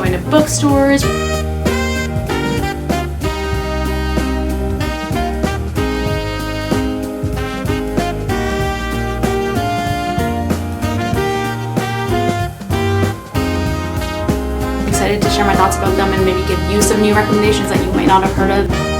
going to bookstores. Excited to share my thoughts about them and maybe give you some new recommendations that you might not have heard of.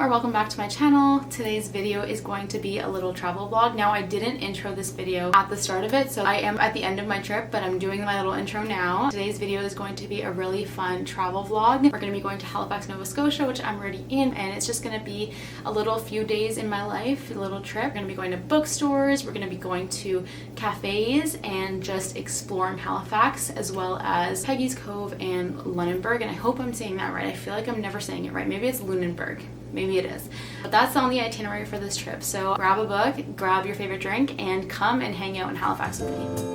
Welcome back to my channel. Today's video is going to be a little travel vlog. Now, I didn't intro this video at the start of it, so I am at the end of my trip, but I'm doing my little intro now. Today's video is going to be a really fun travel vlog. We're going to be going to Halifax, Nova Scotia, which I'm already in, and it's just going to be a little few days in my life, a little trip. We're going to be going to bookstores, we're going to be going to cafes, and just exploring Halifax, as well as Peggy's Cove and Lunenburg, and I hope I'm saying that right. I feel like I'm never saying it right. Maybe it's Lunenburg. Maybe it is. But that's on the itinerary for this trip. So grab a book, grab your favorite drink, and come and hang out in Halifax with me.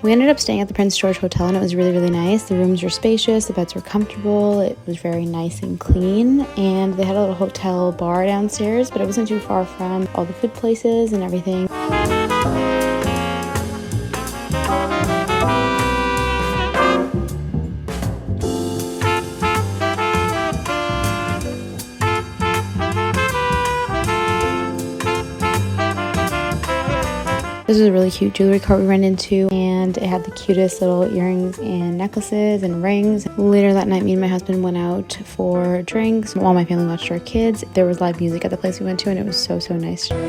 We ended up staying at the Prince George Hotel, and it was really nice. The rooms were spacious, the beds were comfortable, it was very nice and clean, and they had a little hotel bar downstairs, but it wasn't too far from all the food places and everything. This was a really cute jewelry cart we ran into, and it had the cutest little earrings and necklaces and rings. Later that night, me and my husband went out for drinks while my family watched our kids. There was live music at the place we went to, and it was so nice. And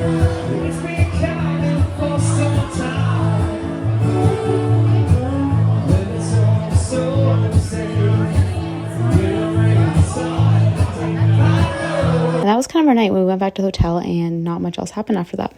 that was kind of our night. We went back to the hotel, and not much else happened after that.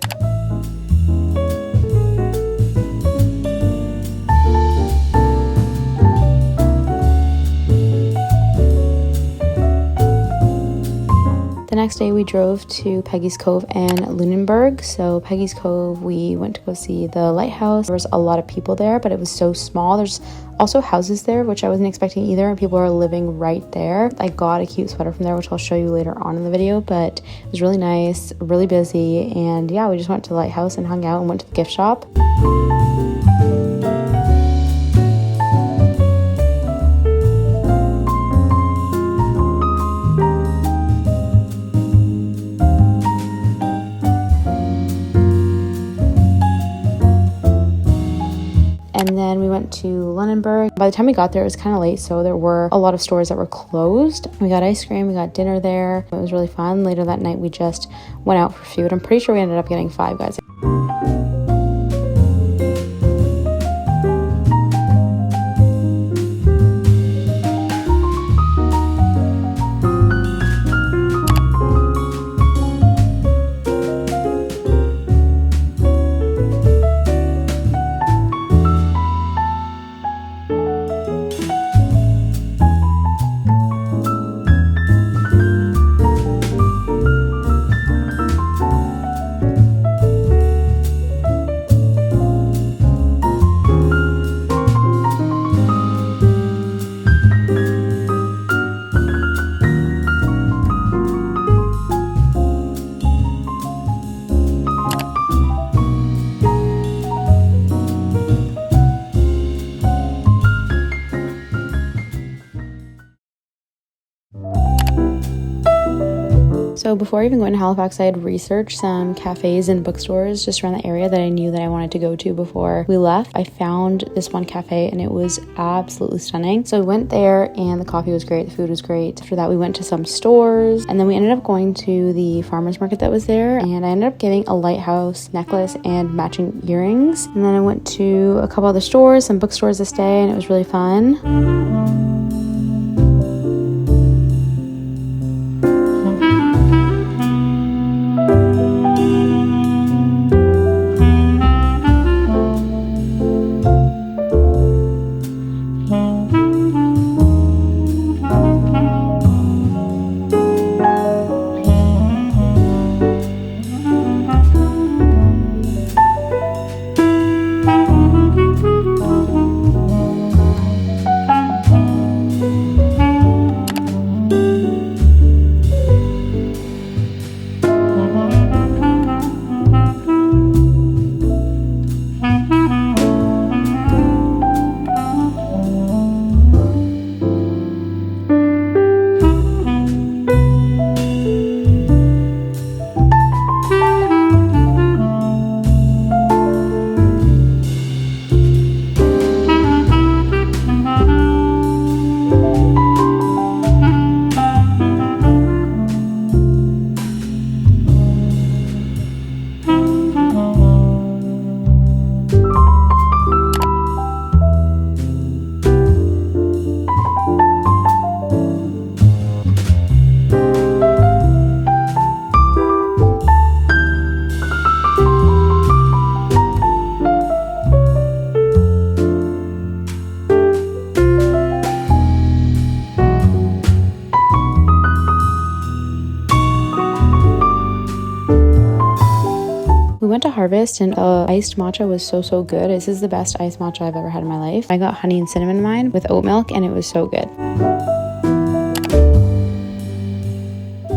The next day we drove to Peggy's Cove and Lunenburg. So Peggy's Cove, we went to go see the lighthouse. There was a lot of people there, but it was so small. There's also houses there, which I wasn't expecting either, and people are living right there. I got a cute sweater from there, which I'll show you later on in the video, but it was really nice, really busy, and yeah, we just went to the lighthouse and hung out and went to the gift shop. And then we went to Lunenburg. By the time we got there, it was kind of late, so there were a lot of stores that were closed. We got ice cream, we got dinner there. It was really fun. Later that night, we just went out for food. I'm pretty sure we ended up getting Five Guys. So before even going to Halifax, I had researched some cafes and bookstores just around the area that I knew that I wanted to go to before we left. I found this one cafe and it was absolutely stunning. So we went there and the coffee was great, the food was great. After that, we went to some stores and then we ended up going to the farmer's market that was there, and I ended up getting a lighthouse necklace and matching earrings. And then I went to a couple other stores, some bookstores this day, and it was really fun. went to Harvest and the iced matcha was so good. This is the best iced matcha I've ever had in my life. I got honey and cinnamon in mine with oat milk and it was so good.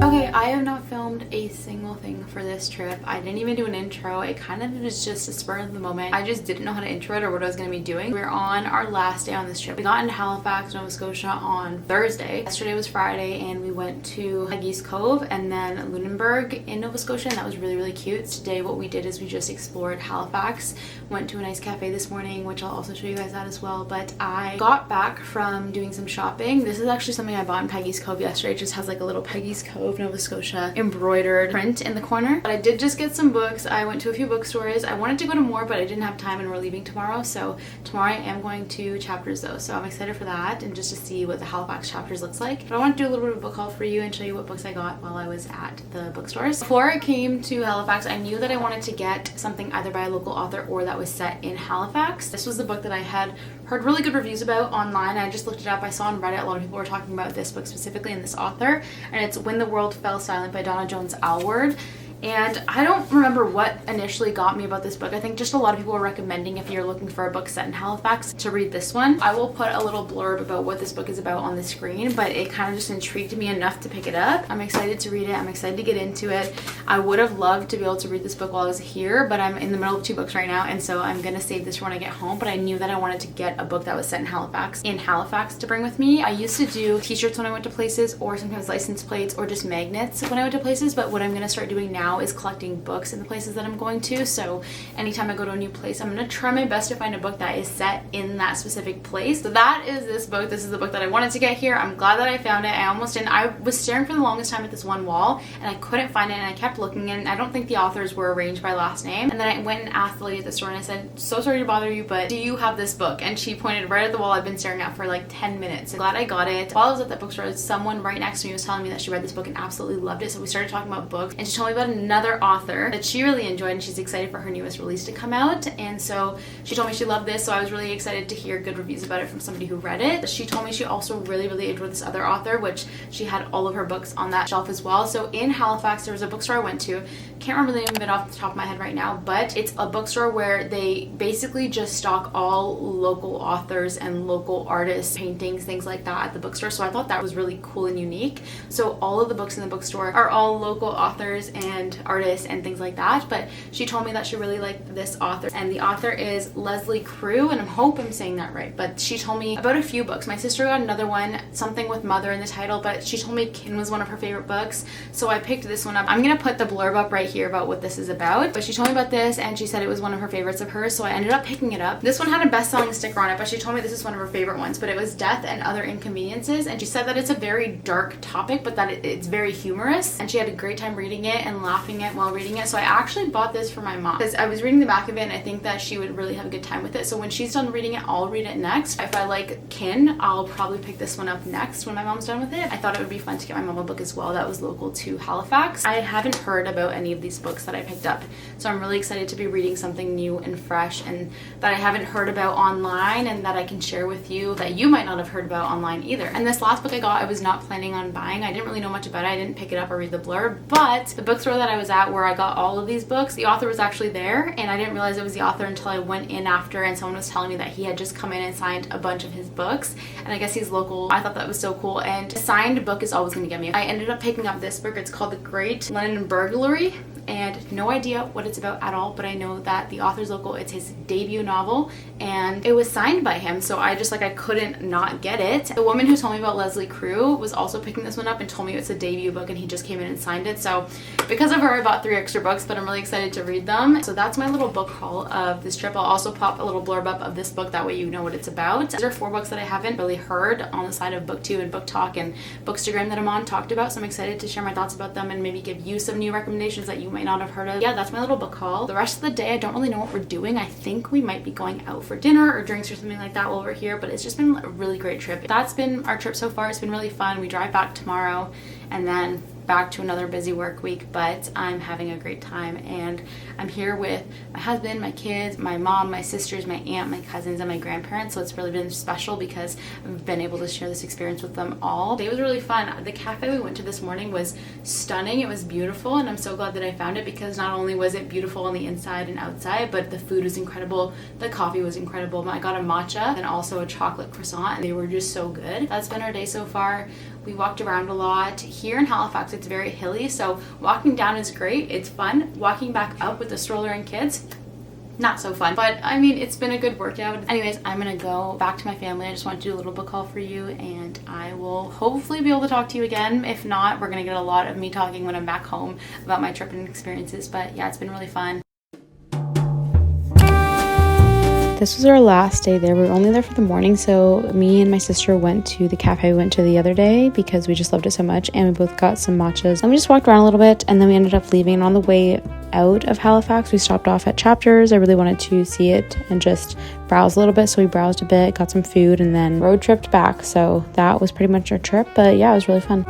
Okay, I have not filmed a single thing for this trip. I didn't even do an intro. It kind of was just a spur of the moment. I just didn't know how to intro it or what I was going to be doing. We're on our last day on this trip. We got into Halifax, Nova Scotia on Thursday. Yesterday was Friday and we went to Peggy's Cove and then Lunenburg in Nova Scotia, and that was really cute. Today what we did is we just explored Halifax. Went to a nice cafe this morning, which I'll also show you guys that as well. But I got back from doing some shopping. This is actually something I bought in Peggy's Cove yesterday. It just has like a little Peggy's Cove, Nova Scotia embroidered print in the corner. But I did just get some books. I went to a few bookstores. I wanted to go to more, but I didn't have time and we're leaving tomorrow. So tomorrow I am going to Chapters though. So I'm excited for that and just to see what the Halifax Chapters looks like. But I want to do a little bit of a book haul for you and show you what books I got while I was at the bookstores. Before I came to Halifax, I knew that I wanted to get something either by a local author or that was set in Halifax. This was the book that I had heard really good reviews about online. I just looked it up. I saw on Reddit a lot of people were talking about this book specifically and this author, and it's When the World Fell Silent by Donna Jones Alward. And I don't remember what initially got me about this book. I think just a lot of people were recommending, if you're looking for a book set in Halifax, to read this one. I will put a little blurb about what this book is about on the screen, but it kind of just intrigued me enough to pick it up. I'm excited to read it. I'm excited to get into it. I would have loved to be able to read this book while I was here, but I'm in the middle of 2 books right now, and so I'm gonna save this for when I get home. But I knew that I wanted to get a book that was set in Halifax to bring with me. I used to do t-shirts when I went to places, or sometimes license plates, or just magnets when I went to places, but what I'm gonna start doing now is collecting books in the places that I'm going to. So anytime I go to a new place, I'm gonna try my best to find a book that is set in that specific place. So that is this book. This is the book that I wanted to get here. I'm glad that I found it. I almost didn't. I was staring for the longest time at this one wall and I couldn't find it, and I kept looking, and I don't think the authors were arranged by last name. And then I went and asked the lady at the store and I said, so sorry to bother you, but do you have this book? And she pointed right at the wall I've been staring at for like 10 minutes. I'm glad I got it. While I was at that bookstore, someone right next to me was telling me that she read this book and absolutely loved it. So we started talking about books, and she told me about another author that she really enjoyed and she's excited for her newest release to come out. And so she told me she loved this, so I was really excited to hear good reviews about it from somebody who read it. She told me she also really enjoyed this other author, which she had all of her books on that shelf as well. So in Halifax there was a bookstore I went to. Can't remember the name of it off the top of my head right now, but it's a bookstore where they basically just stock all local authors and local artists, paintings, things like that at the bookstore. So I thought that was really cool and unique. So all of the books in the bookstore are all local authors and artists and things like that. But she told me that she really liked this author, and the author is Leslie Crew, and I hope I'm saying that right. But she told me about a few books. My sister got another one, something with mother in the title, but she told me Kin was one of her favorite books, so I picked this one up. I'm gonna put the blurb up right here about what this is about, but she told me about this and she said it was one of her favorites of hers, so I ended up picking it up. This one had a best-selling sticker on it, but she told me this is one of her favorite ones, but it was Death and Other Inconveniences, and she said that it's a very dark topic, but that it's very humorous, and she had a great time reading it and laughing it while reading it. So I actually bought this for my mom because I was reading the back of it and I think that she would really have a good time with it. So when she's done reading it, I'll read it next. If I like Kin, I'll probably pick this one up next when my mom's done with it. I thought it would be fun to get my mom a book as well that was local to Halifax. I haven't heard about any of these books that I picked up, so I'm really excited to be reading something new and fresh and that I haven't heard about online and that I can share with you that you might not have heard about online either. And this last book I got, I was not planning on buying. I didn't really know much about it. I didn't pick it up or read the blurb, but the bookstore that I was at where I got all of these books, the author was actually there, and I didn't realize it was the author until I went in after and someone was telling me that he had just come in and signed a bunch of his books, and I guess he's local. I thought that was so cool, and a signed book is always going to get me. I ended up picking up this book. It's called The Great London Burglary, and no idea what it's about at all, but I know that the author's local. It's his debut novel and it was signed by him, so I couldn't not get it. The woman who told me about Leslie Crew was also picking this one up and told me it's a debut book, and he just came in and signed it. So because of her, I bought 3 extra books, but I'm really excited to read them. So that's my little book haul of this trip. I'll also pop a little blurb up of this book, that way you know what it's about. These are 4 books that I haven't really heard on the side of BookTube and Book Talk and Bookstagram that I'm on talked about, so I'm excited to share my thoughts about them and maybe give you some new recommendations that you might not have heard of. Yeah, that's my little book haul. The rest of the day, I don't really know what we're doing. I think we might be going out for dinner or drinks or something like that while we're here, but it's just been a really great trip. That's been our trip so far. It's been really fun. We drive back tomorrow, and then back to another busy work week, but I'm having a great time, and I'm here with my husband, my kids, my mom, my sisters, my aunt, my cousins, and my grandparents. So it's really been special because I've been able to share this experience with them all. It was really fun. The cafe we went to this morning was stunning. It was beautiful, and I'm so glad that I found it because not only was it beautiful on the inside and outside, but the food was incredible. The coffee was incredible. I got a matcha and also a chocolate croissant, and they were just so good. That's been our day so far. We walked around a lot. Here in Halifax, it's very hilly, so walking down is great. It's fun. Walking back up with the stroller and kids, not so fun. But I mean, it's been a good workout. Anyways, I'm gonna go back to my family. I just want to do a little book haul for you, and I will hopefully be able to talk to you again. If not, we're gonna get a lot of me talking when I'm back home about my trip and experiences. But yeah, it's been really fun. This was our last day there. We were only there for the morning, so me and my sister went to the cafe we went to the other day because we just loved it so much, and we both got some matchas. And we just walked around a little bit, and then we ended up leaving. And on the way out of Halifax, we stopped off at Chapters. I really wanted to see it and just browse a little bit, so we browsed a bit, got some food, and then road tripped back. So that was pretty much our trip, but yeah, it was really fun.